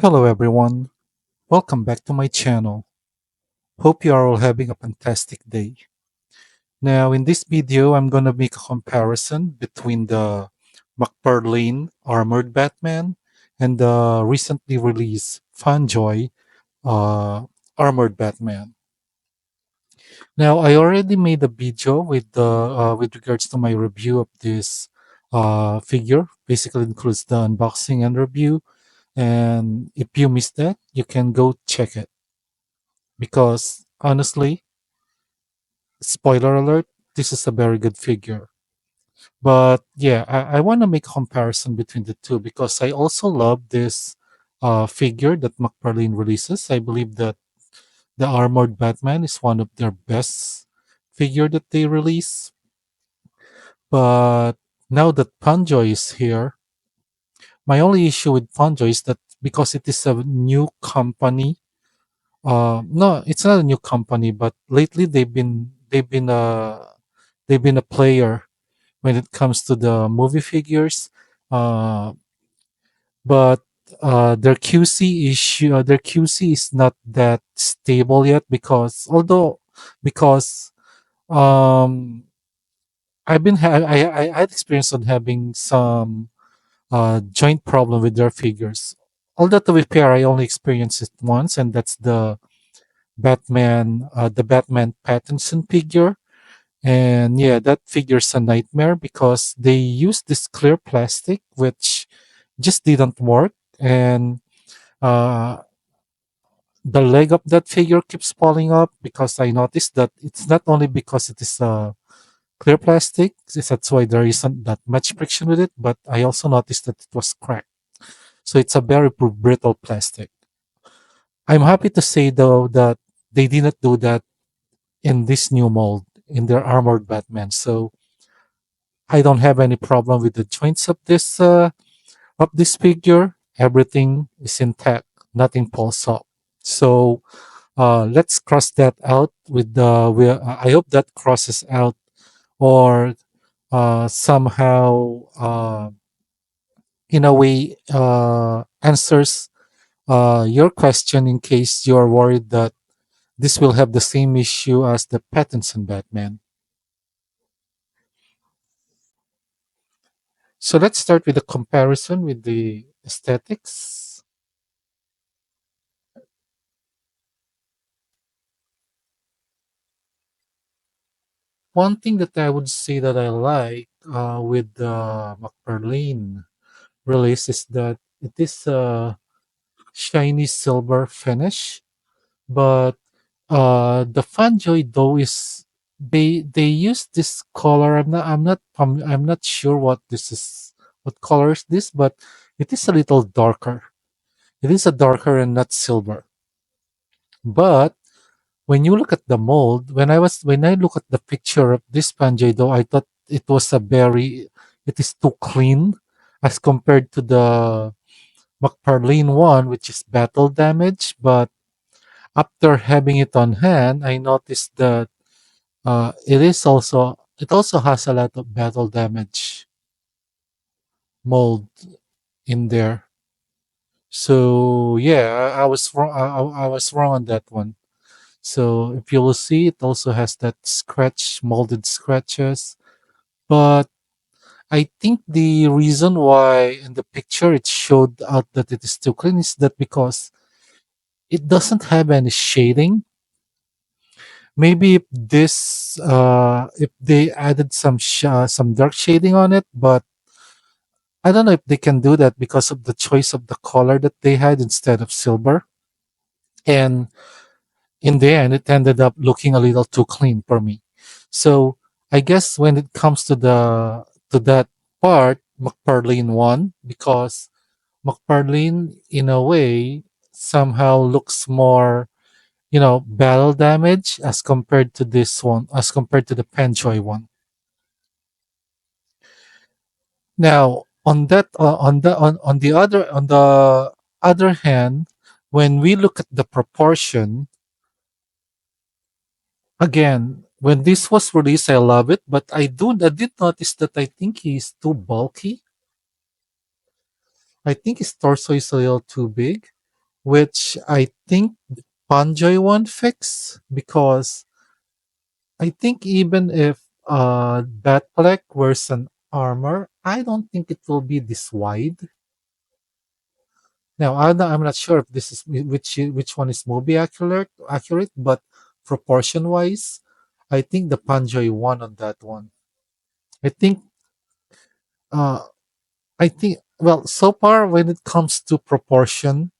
Hello everyone, welcome back to my channel. Hope you are all having a fantastic day. Now in this video, I'm gonna make a comparison between the McFarlane Armored Batman and the recently released Fondjoy uh, Armored Batman. Now I already made a video with regards to my review of this figure. Basically includes the unboxing and review. And if you missed that, you can go check it. Because honestly, spoiler alert, this is a very good figure. But yeah, I want to make a comparison between the two because I also love this figure that McFarlane releases. I believe that the Armored Batman is one of their best figure that they release. But now that Panjoy is here, my only issue with Panjoy is that because it is a new company. No, it's not a new company, but lately they've been a player when it comes to the movie figures. Uh, but their QC is not that stable yet because um I had experience on having some joint problem with their figures. Although to be fair, I only experienced it once, and that's the Batman Pattinson figure. And yeah, that figure's a nightmare because they used this clear plastic, which just didn't work. And uh, the leg of that figure keeps falling up because I noticed that it's not only because it is clear plastic, that's why there isn't that much friction with it, but I also noticed that it was cracked. So it's a very brittle plastic. I'm happy to say though that they didn't do that in this new mold in their armored Batman. So I don't have any problem with the joints of this figure. Everything is intact. Nothing falls off. So let's cross that out with the. I hope that crosses out or somehow in a way answers your question in case you're worried that this will have the same issue as the Pattinson Batman. So let's start with a comparison with the aesthetics. One thing that I would say that I like with the McFarlane release is that it is a shiny silver finish, but the Fanjoy though is they use this color. I'm not sure what this is. What color is this? But it is a little darker. It is a darker and not silver. But when you look at the mold, when I look at the picture of this Panjay though, I thought it is too clean as compared to the McFarlane one, which is battle damage. But after having it on hand, I noticed that it also has a lot of battle damage mold in there. So yeah, I was wrong. I was wrong on that one. So if you will see, it also has that molded scratches. But I think the reason why in the picture it showed out that it is too clean is that because it doesn't have any shading. Maybe if they added some dark shading on it, but I don't know if they can do that because of the choice of the color that they had instead of silver. And in the end, it ended up looking a little too clean for me. So I guess when it comes to that part, McFarlane won because McFarlane, in a way, somehow looks more, battle damage as compared to this one, as compared to the Penchoy one. Now, on the other hand, when we look at the proportion, again, when this was released, I love it, but I did notice that I think he's too bulky. I think his torso is a little too big. which I think Fondjoy one fix because I think even if Batfleck wears an armor, I don't think it will be this wide. Now I'm not sure if this is which one is movie accurate, but proportion wise, I think the Panjoy won on that one. I think uh I think well so far when it comes to proportion,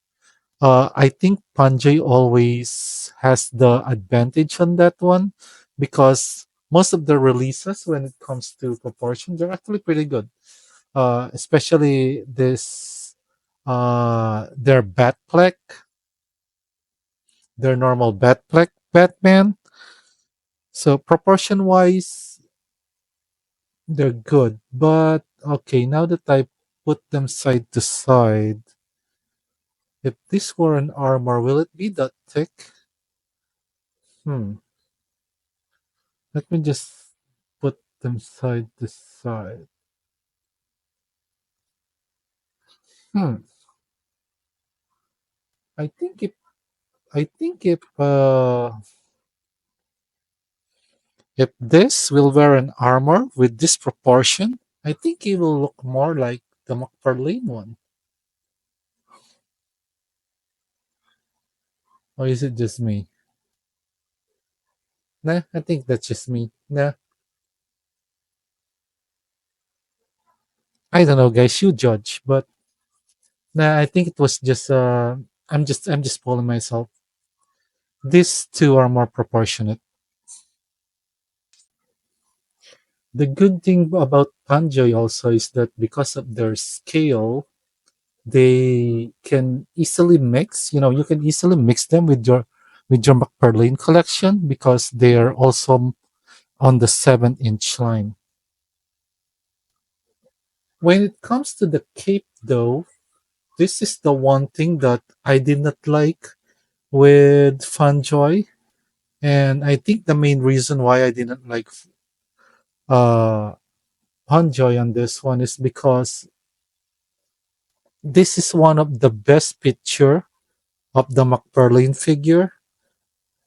I think Panjay always has the advantage on that one because most of the releases when it comes to proportion, they're actually pretty good. Especially this their Batfleck, their normal Batfleck Batman. So proportion wise, they're good. But okay, now that I put them side to side, if this were an armor, will it be that thick? Hmm. Let me just put them side to side. Hmm. I think if this will wear an armor with this proportion, I think he will look more like the McFarlane one. Or is it just me? Nah, I think that's just me. Nah, I don't know, guys. You judge, but nah, I think it was just. I'm just fooling myself. These two are more proportionate. The good thing about Panjoy also is that because of their scale, they can easily mix. You can easily mix them with your McFarlane collection because they are also on the 7-inch line. When it comes to the cape, though, this is the one thing that I did not like with Fanjoy, and I think the main reason why I didn't like uh Fanjoy on this one is because this is one of the best picture of the McFarlane figure.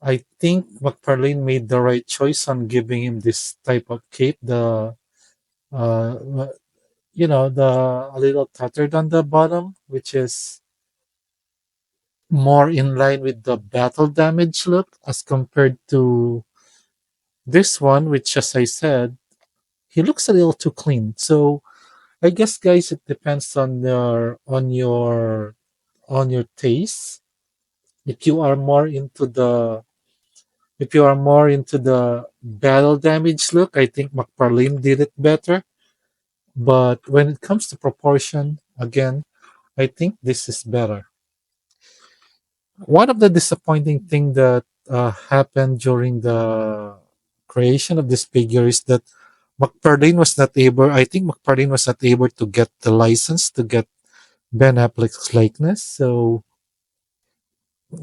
I think McFarlane made the right choice on giving him this type of cape. Uh, the a little tattered on the bottom, which is more in line with the battle damage look as compared to this one, which, as I said, he looks a little too clean. So I guess, guys, it depends on your taste. If you are more into the If you are more into the battle damage look, I think McFarlane did it better. But when it comes to proportion, again, I think this is better. One of the disappointing thing that happened during the creation of this figure is that McFarlane was not able. I think McFarlane was not able to get the license to get Ben Affleck's likeness. So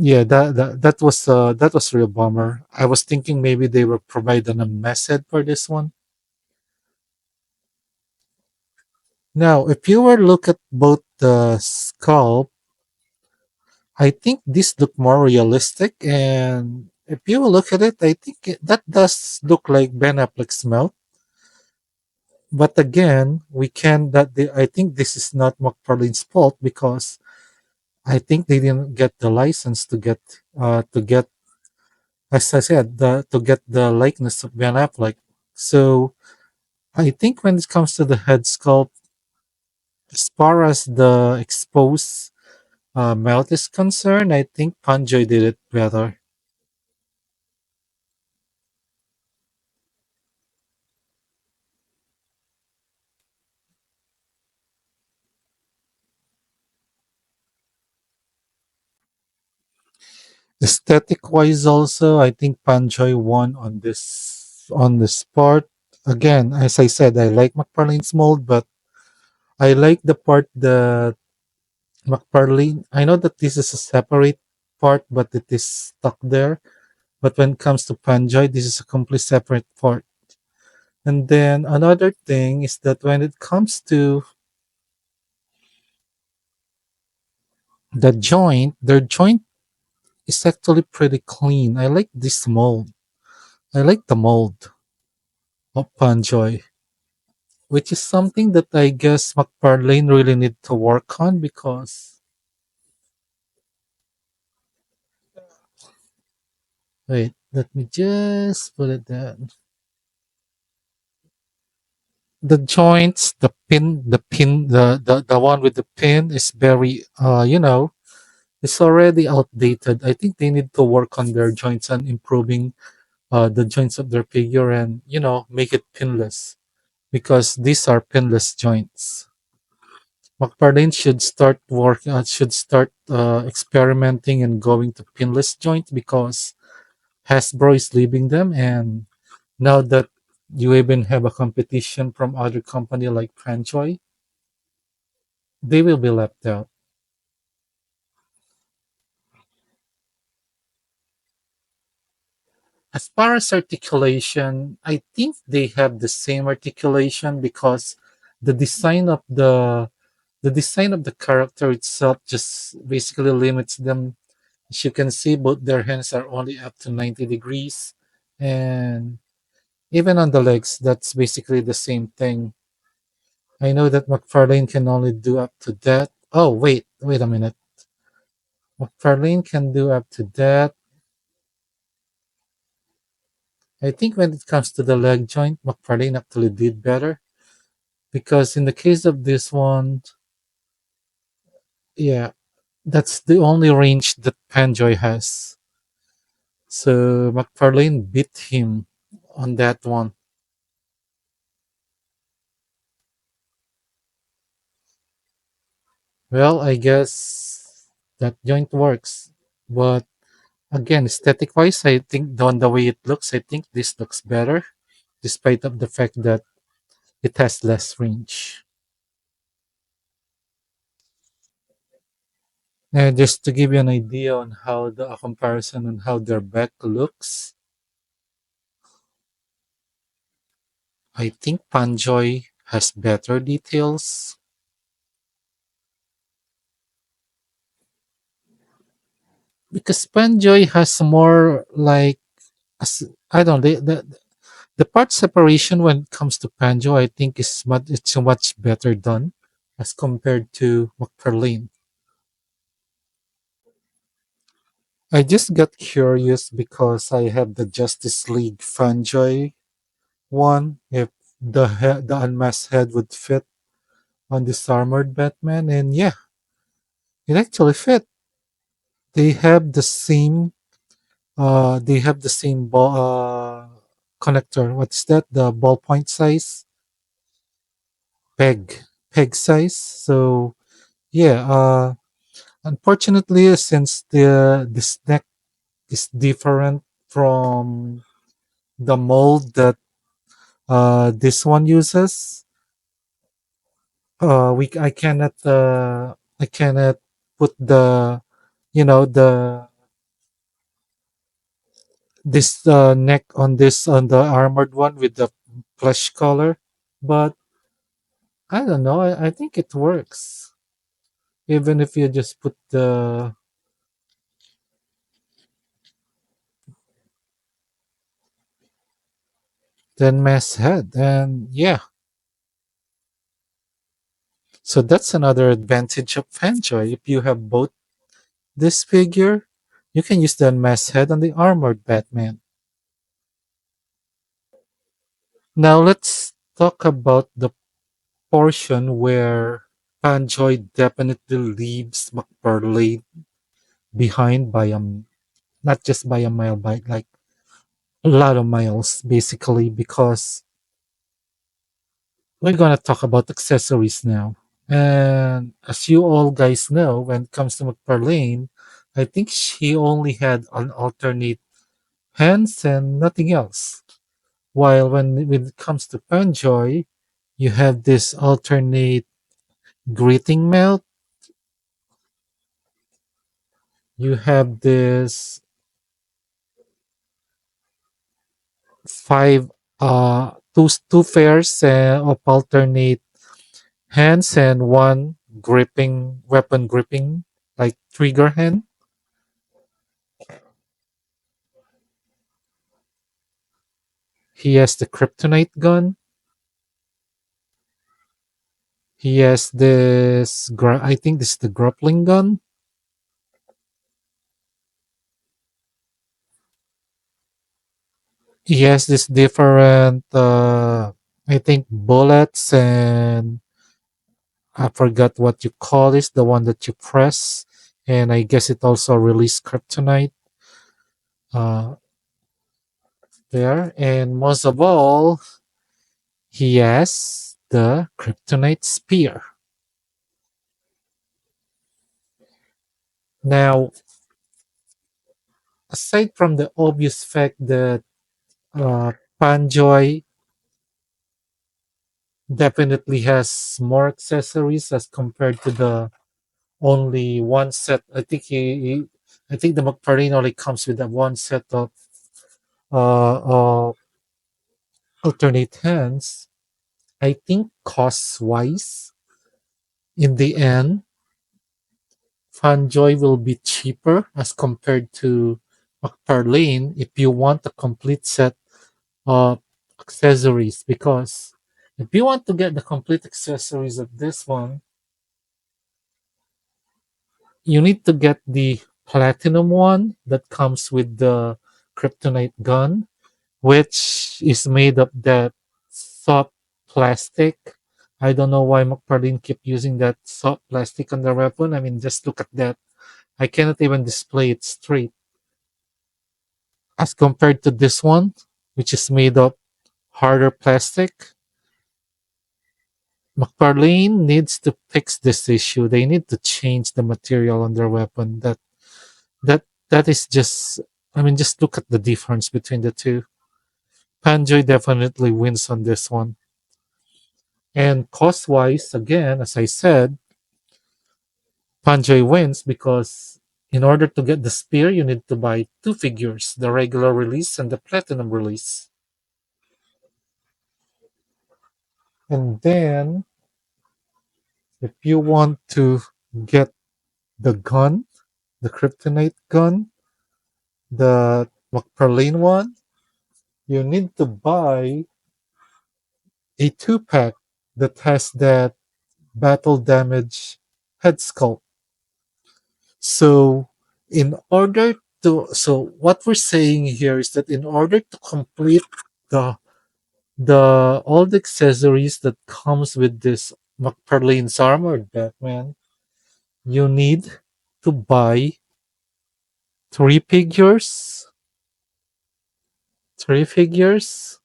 yeah, that was a real bummer. I was thinking maybe they were providing a method for this one. Now, if you were look at both the sculpt, I think this look more realistic, and if you will look at it, I think that does look like Ben Affleck's mouth. But again, we can that I think this is not McFarlane's fault because I think they didn't get the license to get as I said to get the likeness of Ben Affleck. So I think when it comes to the head sculpt, as far as the exposed mouth is concerned, I think Panjoy did it better. Aesthetic wise, also, I think Panjoy won on this part. Again, as I said, I like McFarlane's mold, but I like the part that McFarlane. I know that this is a separate part, but it is stuck there. But when it comes to Panjoy, this is a complete separate part. And then another thing is that when it comes to Their joint is actually pretty clean. I like this mold. I like the mold of Fondjoy, which is something that I guess McFarlane really need to work on because wait, let me just put it down. The joints, the one with the pin is very it's already outdated. I think they need to work on their joints and improving the joints of their figure and make it pinless because these are pinless joints. McFarlane should start experimenting and going to pinless joints because Hasbro is leaving them, and now that you even have a competition from other company like Fondjoy, they will be left out. As far as articulation, I think they have the same articulation because the design of the design of the character itself just basically limits them. As you can see, both their hands are only up to 90 degrees, and even on the legs, that's basically the same thing. I know that McFarlane can only do up to that. Oh, wait a minute. McFarlane can do up to that. I think when it comes to the leg joint, McFarlane actually did better because in the case of this one, yeah, that's the only range that Panjoy has. So McFarlane beat him on that one. Well, I guess that joint works, but again, aesthetic wise, I think on the way it looks, I think this looks better, despite of the fact that it has less range. And just to give you an idea on how the a comparison on how their back looks, I think Panjoy has better details because Panjoy has more like I don't know, the part separation when it comes to Panjoy I think it's much better done as compared to McFarlane. I just got curious because I have the Justice League Fanjoy one. If the unmasked head would fit on this armored Batman, and yeah, it actually fit. They have the same. They have the same ball connector. What's that? The ballpoint size peg size. So yeah. Unfortunately, since this neck is different from the mold that this one uses. I cannot put the the this neck on this on the armored one with the flesh color, but I don't know. I think it works even if you just put the mass head, and yeah, so that's another advantage of Fanjoy. If you have both this figure, you can use the mass head on the armored Batman. Now let's talk about the portion where Panjoy definitely leaves McFarlane behind by not just by a mile, by like a lot of miles, basically, because we're gonna talk about accessories now. And as you all guys know, when it comes to McFarlane, I think she only had an alternate hands and nothing else. While when it comes to Panjoy, you have this alternate greeting melt. You have this five two pairs of alternate hands and one gripping weapon gripping like Trigger Hand. He has the Kryptonite gun. He has this. I think this is the grappling gun. He has this different. I think bullets, and I forgot what you call this. The one that you press, and I guess it also release kryptonite. Uh, there, and most of all, he has the kryptonite spear. Now, aside from the obvious fact that uh, Panjoy definitely has more accessories as compared to the only one set. I think the McFarlane only comes with that one set of alternate hands. I think cost wise, in the end, Fanjoy will be cheaper as compared to McFarlane if you want a complete set of accessories. Because if you want to get the complete accessories of this one, you need to get the platinum one that comes with the kryptonite gun, which is made of that soft plastic. I don't know why McFarlane keep using that soft plastic on their weapon. I mean, just look at that. I cannot even display it straight as compared to this one, which is made of harder plastic. McFarlane needs to fix this issue. They need to change the material on their weapon. That is just. I mean, just look at the difference between the two. Panjoy definitely wins on this one. And cost wise, again, as I said, Panjoy wins because in order to get the spear, you need to buy two figures, the regular release and the platinum release. And then, if you want to get the gun, the kryptonite gun, the McFarlane one, you need to buy a two pack that has that battle damage head sculpt. So, what we're saying here is that in order to complete the all the accessories that comes with this McFarlane's Armored Batman, you need to buy three figures, three figures,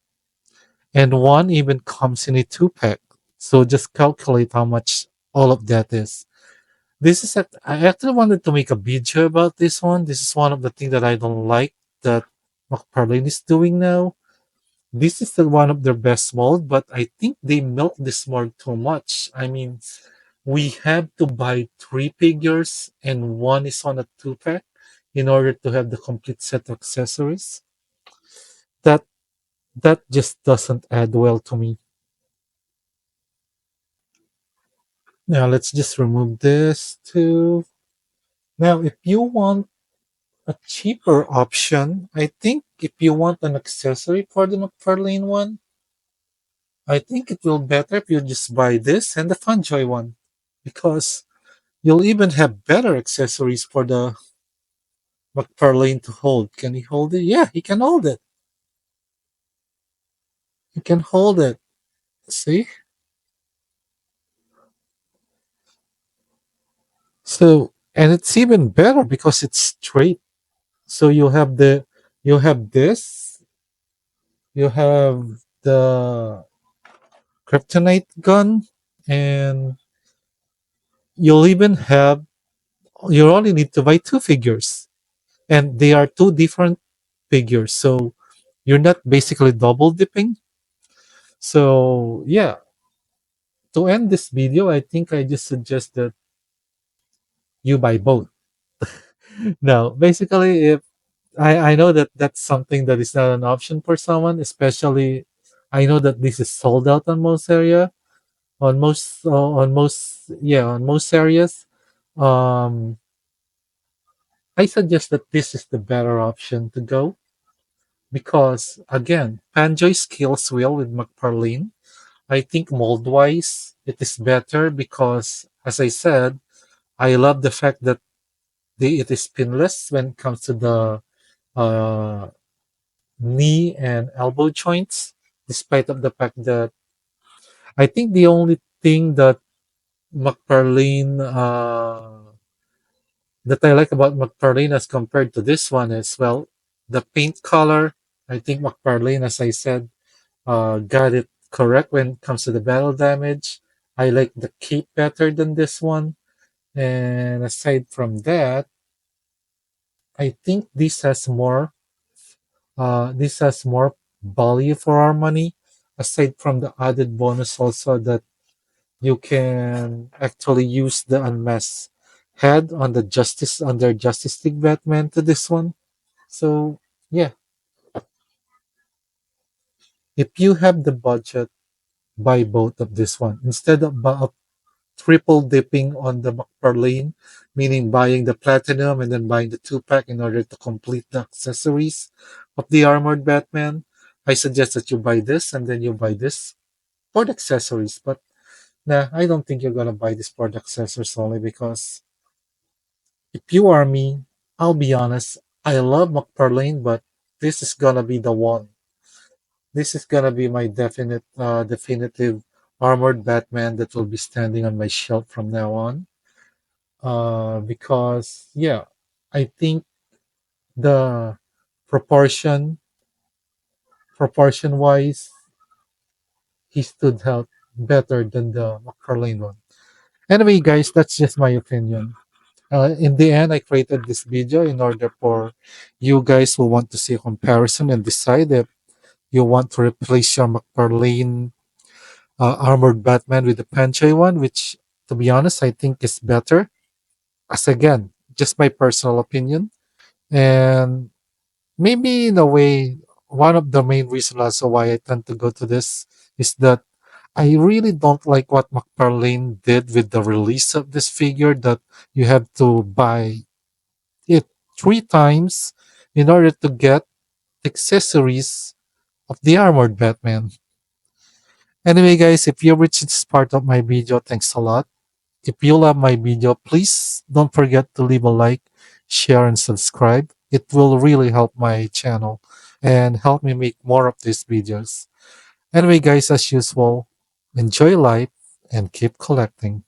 and one even comes in a two pack. So just calculate how much all of that is. I actually wanted to make a video about this one. This is one of the things that I don't like that McFarlane is doing now. This is the one of their best mold, but I think they milk this mold too much. I mean, we have to buy three figures and one is on a two pack in order to have the complete set of accessories. That that just doesn't add well to me. Now let's just remove this too. Now, if you want a cheaper option, I think if you want an accessory for the McFarlane one, I think it will better if you just buy this and the Funjoy one because you'll even have better accessories for the McFarlane to hold. Can he hold it? Yeah, he can hold it. He can hold it. See? So, and it's even better because it's straight. So you have this, you have the kryptonite gun, and you'll even have you only need to buy two figures, and they are two different figures. So you're not basically double dipping. So yeah, to end this video, I think I just suggest that you buy both. Now, basically, if I know that that's something that is not an option for someone, especially I know that this is sold out on most area, on most yeah, on most areas. Um, I suggest that this is the better option to go because, again, Fondjoy scales well with McFarlane. I think mold wise, it is better because, as I said, I love the fact that it is pinless when it comes to the uh, knee and elbow joints, despite of the fact that I think the only thing that McFarlane that I like about McFarlane as compared to this one is, well, the paint color. I think McFarlane, as I said, got it correct when it comes to the battle damage. I like the cape better than this one. And aside from that, I think this has more value for our money. Aside from the added bonus also that you can actually use the unmasked head on the Justice League Batman to this one. So yeah, if you have the budget, buy both of this one instead of triple dipping on the McFarlane, meaning buying the platinum and then buying the two pack in order to complete the accessories of the armored Batman. I suggest that you buy this and then you buy this for the accessories. But nah, I don't think you're gonna buy this for the accessories only because if you are me, I'll be honest, I love McFarlane, but this is gonna be the one. This is gonna be my definitive armored Batman that will be standing on my shelf from now on. Because yeah, I think the proportion proportion wise, he stood out better than the McFarlane one. Anyway, guys, that's just my opinion. In the end, I created this video in order for you guys who want to see a comparison and decide if you want to replace your McFarlane armored Batman with the Panchai one, which, to be honest, I think is better. As again, just my personal opinion. And maybe in a way, one of the main reasons also why I tend to go to this is that I really don't like what McFarlane did with the release of this figure that you have to buy it three times in order to get accessories of the armored Batman. Anyway, guys, if you reached this part of my video, thanks a lot. If you love my video, please don't forget to leave a like, share, and subscribe. It will really help my channel and help me make more of these videos. Anyway, guys, as usual, enjoy life and keep collecting.